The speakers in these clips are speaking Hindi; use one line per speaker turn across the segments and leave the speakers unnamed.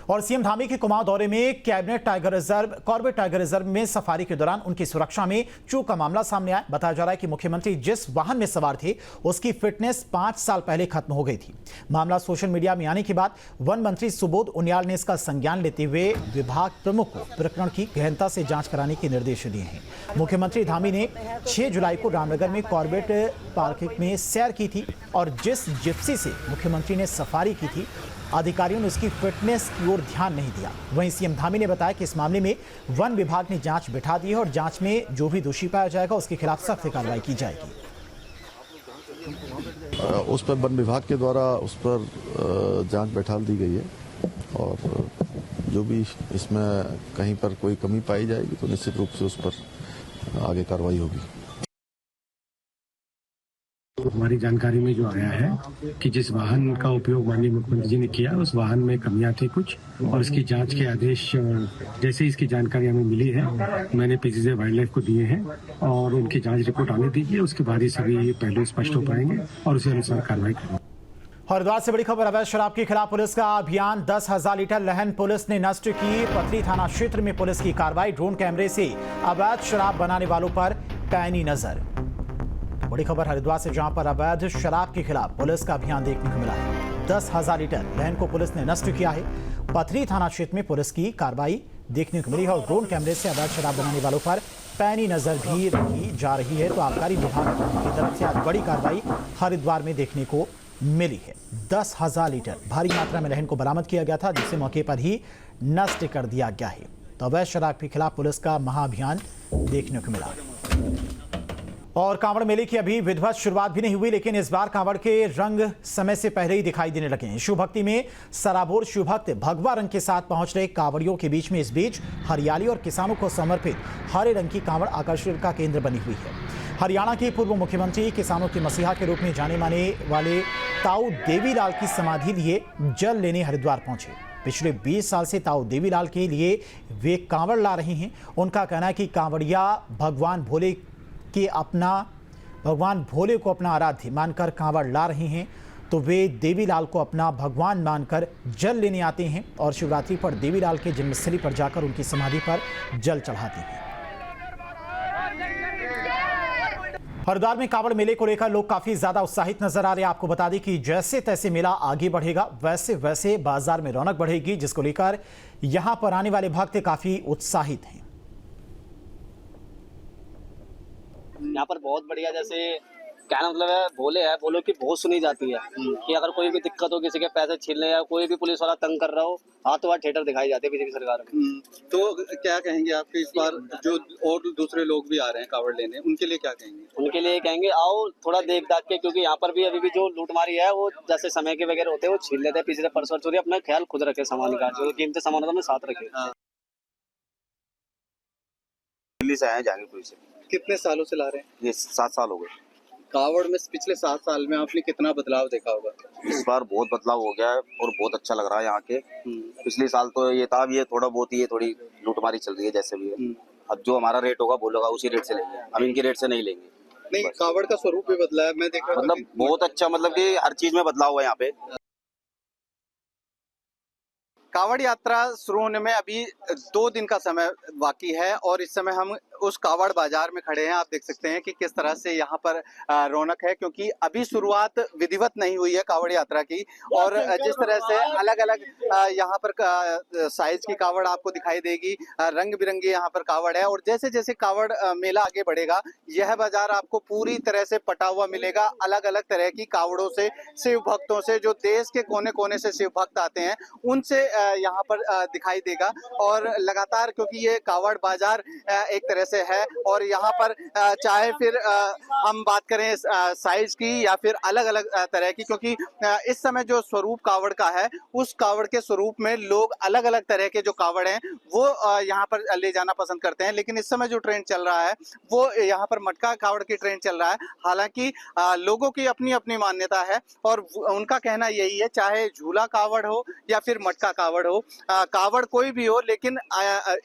और सीएम धामी के कुमाऊं दौरे में कॉर्बेट टाइगर रिजर्व में सफारी के दौरान उनकी सुरक्षा में चूक का मामला सामने आया। बताया जा रहा है कि मुख्यमंत्री जिस वाहन में सवार थे उसकी फिटनेस 5 साल पहले खत्म हो गई थी। मामला सोशल मीडिया में आने के बाद वन मंत्री सुबोध उनियाल ने इसका संज्ञान लेते हुए विभाग प्रमुख को प्रकरण की गहनता से जांच कराने के निर्देश दिए हैं। मुख्यमंत्री धामी ने 6 जुलाई को रामनगर में कॉर्बेट पार्किंग में सैर की थी और जिस जिप्सी से मुख्यमंत्री ने सफारी की थी अधिकारियों ने उसकी फिटनेस की ओर ध्यान नहीं दिया। वहीं सीएम धामी ने बताया कि इस मामले में वन विभाग ने जांच बिठा दी है और जांच में जो भी दोषी पाया जाएगा उसके खिलाफ सख्त कार्रवाई की जाएगी।
उस पर वन विभाग के द्वारा उस पर जांच बैठा दी गई है और जो भी इसमें कहीं पर कोई कमी पाई जाएगी तो निश्चित रूप से उस पर आगे कार्रवाई होगी।
हमारी जानकारी में जो आया है कि जिस वाहन का उपयोग माननीय मुख्यमंत्री जी ने किया उस वाहन में कमियां थी कुछ और इसकी जांच के आदेश जैसे इसकी जानकारी हमें मिली है मैंने पीसीसी वाइल्ड लाइफ को दिए हैं और उनकी जांच रिपोर्ट आने दीजिए। उसके बाद ही सभी पहलू स्पष्ट हो पाएंगे और उसी अनुसार कार्रवाई करेंगे।
हरिद्वार से बड़ी खबर, अवैध शराब के खिलाफ पुलिस का अभियान। 10,000 लीटर लहन पुलिस ने नष्ट की। पथरी थाना क्षेत्र में पुलिस की कार्रवाई। ड्रोन कैमरे से अवैध शराब बनाने वालों पर पैनी नजर। बड़ी खबर हरिद्वार से, जहां पर अवैध शराब के खिलाफ पुलिस का अभियान देखने को मिला है। 10,000 लीटर लहन को पुलिस ने नष्ट किया है। पथरी थाना क्षेत्र में पुलिस की कार्रवाई देखने को मिली है और ड्रोन कैमरे से अवैध शराब बनाने वालों पर पैनी नजर भी रखी जा रही है। तो आबकारी विभाग की तरफ से आज बड़ी कार्रवाई हरिद्वार में देखने को मिली है। 10,000 लीटर भारी मात्रा में लहन को बरामद किया गया था जिसे मौके पर ही नष्ट कर दिया गया है। तो अवैध शराब के खिलाफ पुलिस का महाअभियान देखने को मिला। और कांवड़ मेले की अभी विधिवत शुरुआत भी नहीं हुई, लेकिन इस बार कांवड़ के रंग समय से पहले ही दिखाई देने लगे हैं। शिव भक्ति में सराबोर शिव भक्त भगवा रंग के साथ पहुंच रहे कांवड़ियों के बीच में इस बीच हरियाली और किसानों को समर्पित हरे रंग की कांवड़ आकर्षण का केंद्र बनी हुई है। हरियाणा के पूर्व मुख्यमंत्री, किसानों के मसीहा के रूप में जाने माने वाले ताऊ देवीलाल की समाधि लिए जल लेने हरिद्वार पहुंचे। पिछले 20 साल से ताऊ देवीलाल के लिए वे कांवड़ ला रहे हैं। उनका कहना है कि कांवड़िया भगवान भोले को अपना आराध्य मानकर कांवड़ ला रहे हैं, तो वे देवीलाल को अपना भगवान मानकर जल लेने आते हैं और शिवरात्रि पर देवीलाल के जन्मस्थली पर जाकर उनकी समाधि पर जल चढ़ाते हैं। हरिद्वार में कांवड़ मेले को लेकर लोग काफी ज्यादा उत्साहित नजर आ रहे हैं। आपको बता दें कि जैसे तैसे मेला आगे बढ़ेगा वैसे वैसे बाजार में रौनक बढ़ेगी, जिसको लेकर यहां पर आने वाले भक्त काफी उत्साहित हैं।
यहाँ पर बहुत बढ़िया, जैसे कहना मतलब है भोले की बहुत सुनी जाती है कि अगर कोई भी दिक्कत हो, किसी के पैसे छीनने या कोई भी पुलिस वाला तंग कर रहा हो, हाथों हाथ थिएटर दिखाई जाती है बीजेपी सरकार में।
तो क्या कहेंगे आपके इस बार जो और दूसरे लोग भी आ रहे हैं कावड़ लेने, उनके लिए क्या कहेंगे?
उनके लिए कहेंगे आओ थोड़ा देख दाख के, क्योंकि यहाँ पर भी अभी भी जो लूटमारी है वो जैसे समय के वगैरह होते हैं वो छीन लेते हैं। पिछले परसों चोरी, अपना ख्याल खुद रखे, सामान का जो कीमती सामान होता है साथ रखे।
दिल्ली से आए, जहांगीरपुर से।
कितने सालों से ला रहे हैं?
ये 7 साल हो गए।
कावड़ में पिछले 7 साल में आपने कितना बदलाव देखा होगा?
इस बार बहुत बदलाव हो गया है और बहुत अच्छा लग रहा है यहाँ के। पिछले साल तो ये था, ये थोड़ा बहुत ही थोड़ी लूटमारी चल रही है जैसे भी है। अब जो हमारा रेट होगा बोलेगा उसी रेट से लेंगे, हम इनके रेट से नहीं लेंगे।
नहीं, कावड़ का स्वरूप भी बदला है, मैं देख रहा हूं।
मतलब बहुत अच्छा, मतलब कि हर चीज में बदलाव हुआ है यहाँ पे।
कावड़ यात्रा शुरू होने में अभी 2 दिन का समय बाकी है और इस समय हम उस कावड़ बाजार में खड़े हैं। आप देख सकते हैं कि किस तरह से यहाँ पर रौनक है, क्योंकि अभी शुरुआत विधिवत नहीं हुई है कावड़ यात्रा की। और जिस तरह से अलग अलग यहाँ पर साइज की कावड़ आपको दिखाई देगी, रंग बिरंगी यहाँ पर कावड़ है। और जैसे जैसे कावड़ मेला आगे बढ़ेगा यह बाजार आपको पूरी तरह से पटा हुआ मिलेगा। अलग अलग तरह की कावड़ों से, शिव भक्तों से, जो देश के कोने कोने से शिव भक्त आते हैं उनसे यहाँ पर दिखाई देगा। और लगातार, क्योंकि ये कावड़ बाजार एक तरह से है और यहाँ पर चाहे फिर हम बात करें साइज की या फिर अलग अलग तरह की, क्योंकि इस समय जो स्वरूप कावड़ का है उस कावड़ के स्वरूप में लोग अलग अलग तरह के जो कावड़ हैं वो यहाँ पर ले जाना पसंद करते हैं। लेकिन इस समय जो ट्रेंड चल रहा है वो यहाँ पर मटका कावड़ की ट्रेंड चल रहा है। हालांकि लोगों की अपनी अपनी मान्यता है और उनका कहना यही है, चाहे झूला कावड़ हो या फिर मटका कावड़ कावड़ हो, कावड़ कोई भी हो, लेकिन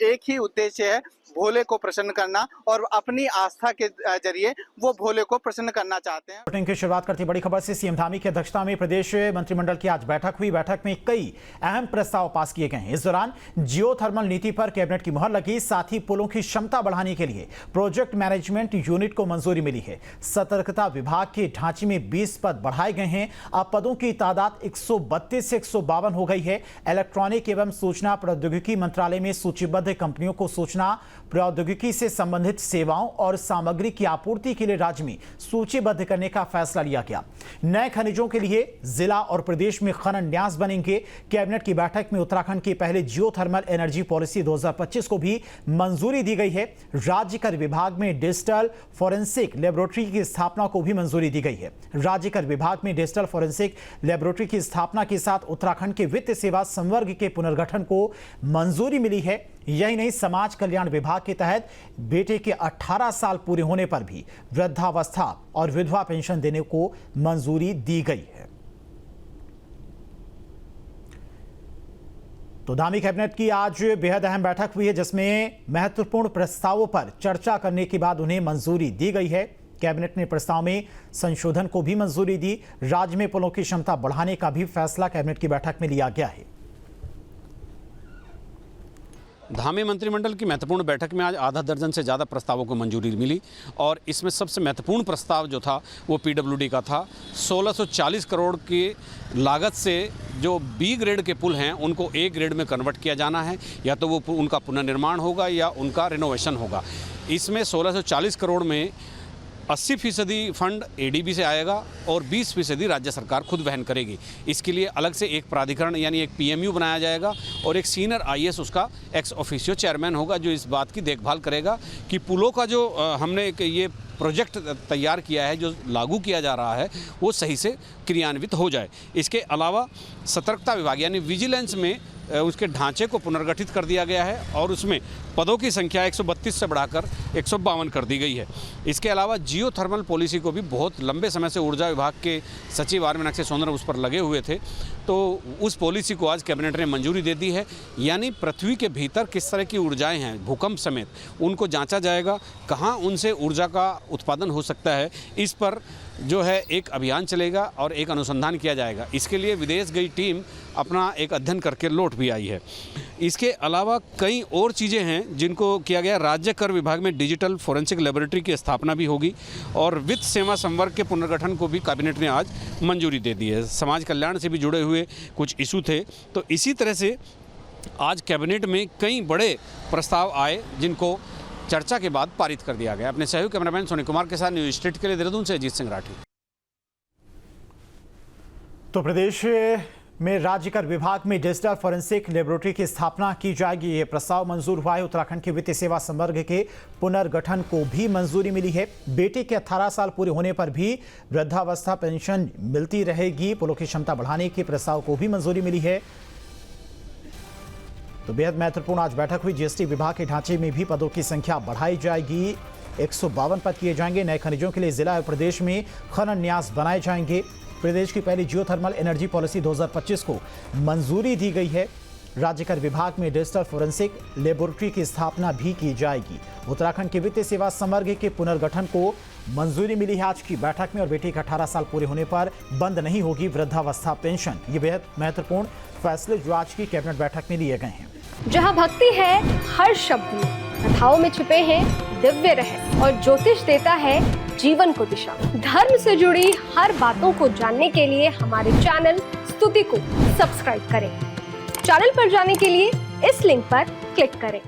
एक ही उद्देश्य है, भोले को प्रसन्न करना, और अपनी आस्था के जरिए वो भोले को प्रसन्न करना चाहते हैं।
बुलेटिन की शुरुआत करती बड़ी खबर से। सीएम धामी की अध्यक्षता में प्रदेश मंत्रिमंडल की आज बैठक हुई। बैठक में कई अहम प्रस्ताव पास किए गए हैं। इस दौरान जियोथर्मल नीति पर कैबिनेट की मुहर लगी। साथ ही पुलों की क्षमता बढ़ाने के लिए प्रोजेक्ट मैनेजमेंट यूनिट को मंजूरी मिली है। सतर्कता विभाग के ढांचे में 20 पद बढ़ाए गए हैं। अब पदों की तादाद 132 से 152 हो गई है। इलेक्ट्रॉनिक एवं सूचना प्रौद्योगिकी मंत्रालय में सूचीबद्ध कंपनियों को सूचना प्रौद्योगिकी से संबंधित सेवाओं और सामग्री की आपूर्ति के लिए राज्य में सूचीबद्ध करने का फैसला लिया गया। नए खनिजों के लिए जिला और प्रदेश में खनन न्यास बनेंगे। कैबिनेट की बैठक में उत्तराखंड की पहले जियोथर्मल एनर्जी पॉलिसी 2025 को भी मंजूरी दी गई है। राज्य कर विभाग में डिजिटल फोरेंसिक लेबोरेटरी की स्थापना को भी मंजूरी दी गई है। राज्य कर विभाग में डिजिटल फोरेंसिक लेबोरेटरी की स्थापना के साथ उत्तराखंड के वित्त सेवा संवर्ग के पुनर्गठन को मंजूरी मिली है। यही नहीं, समाज कल्याण विभाग के तहत बेटे के 18 साल पूरे होने पर भी वृद्धावस्था और विधवा पेंशन देने को मंजूरी दी गई है। तो धामी कैबिनेट की आज बेहद अहम बैठक हुई है, जिसमें महत्वपूर्ण प्रस्तावों पर चर्चा करने के बाद उन्हें मंजूरी दी गई है। कैबिनेट ने प्रस्ताव में संशोधन को भी मंजूरी दी। राज्य में पुलों की क्षमता बढ़ाने का भी फैसला कैबिनेट की बैठक में लिया गया है।
धामी मंत्रिमंडल की महत्वपूर्ण बैठक में आज आधा दर्जन से ज़्यादा प्रस्तावों को मंजूरी मिली और इसमें सबसे महत्वपूर्ण प्रस्ताव जो था वो पीडब्ल्यूडी का था। 1640 करोड़ की लागत से जो बी ग्रेड के पुल हैं उनको ए ग्रेड में कन्वर्ट किया जाना है, या तो वो उनका पुनर्निर्माण होगा या उनका रिनोवेशन होगा। इसमें 1640 करोड़ में 80% फंड एडीबी से आएगा और 20% राज्य सरकार खुद वहन करेगी। इसके लिए अलग से एक प्राधिकरण यानी एक पीएमयू बनाया जाएगा और एक सीनियर आईएएस उसका एक्स ऑफिशियो चेयरमैन होगा, जो इस बात की देखभाल करेगा कि पुलों का जो हमने ये प्रोजेक्ट तैयार किया है, जो लागू किया जा रहा है, वो सही से क्रियान्वित हो जाए। इसके अलावा सतर्कता विभाग यानी विजिलेंस में उसके ढांचे को पुनर्गठित कर दिया गया है और उसमें पदों की संख्या 132 से बढ़ाकर 152 कर दी गई है। इसके अलावा जियो थर्मल पॉलिसी को भी बहुत लंबे समय से ऊर्जा विभाग के सचिव आर मीनाक्षी सोनर उस पर लगे हुए थे, तो उस पॉलिसी को आज कैबिनेट ने मंजूरी दे दी है। यानी पृथ्वी के भीतर किस तरह की ऊर्जाएं हैं, भूकंप समेत, उनको जांचा जाएगा, कहाँ उनसे ऊर्जा का उत्पादन हो सकता है, इस पर जो है एक अभियान चलेगा और एक अनुसंधान किया जाएगा। इसके लिए विदेश गई टीम अपना एक अध्ययन करके लौट भी आई है। इसके अलावा कई और चीज़ें हैं जिनको किया गया। राज्य कर विभाग में डिजिटल फोरेंसिक लेबोरेटरी की स्थापना भी होगी और वित्त सेवा संवर्ग के पुनर्गठन को भी कैबिनेट ने आज मंजूरी दे दी है। समाज कल्याण से भी जुड़े हुए कुछ इशू थे, तो इसी तरह से आज कैबिनेट में कई बड़े प्रस्ताव आए जिनको चर्चा के बाद पारित कर दिया गया। अपने सहयोगी कैमरामैन सोनी कुमार के साथ न्यूज स्ट्रीट के लिए देहरादून से अजीत सिंह राठी।
तो प्रदेश में राज्य कर विभाग में डिजिटल फोरेंसिक लेबोरेटरी की स्थापना की जाएगी। ये प्रस्ताव मंजूर हुआ है। उत्तराखंड के वित्त सेवा संवर्ग के पुनर्गठन को भी मंजूरी मिली है। बेटे के 18 साल पूरे होने पर भी वृद्धावस्था पेंशन मिलती रहेगी। पुलों की क्षमता बढ़ाने के प्रस्ताव को भी मंजूरी मिली है। तो बेहद महत्वपूर्ण आज बैठक हुई। जीएसटी विभाग के ढांचे में भी पदों की संख्या बढ़ाई जाएगी। 152 पद किए जाएंगे। नए खनिजों के लिए जिला और प्रदेश में खनन न्यास बनाए जाएंगे। प्रदेश की पहली जियोथर्मल एनर्जी पॉलिसी 2025 को मंजूरी दी गई है। राज्य कर विभाग में डिजिटल फोरेंसिक लेबोरेटरी की स्थापना भी की जाएगी। उत्तराखंड के वित्त सेवा संवर्ग के पुनर्गठन को मंजूरी मिली है आज की बैठक में। और बेटे के 18 साल पूरे होने पर बंद नहीं होगी वृद्धावस्था पेंशन। ये बेहद महत्वपूर्ण फैसले जो आज की कैबिनेट बैठक में लिए गए हैं।
जहां भक्ति है हर शब्द में, कथाओं में छुपे हैं दिव्य रहस्य और ज्योतिष देता है जीवन को दिशा। धर्म से जुड़ी हर बातों को जानने के लिए हमारे चैनल स्तुति को सब्सक्राइब करें। चैनल पर जाने के लिए इस लिंक पर क्लिक करें।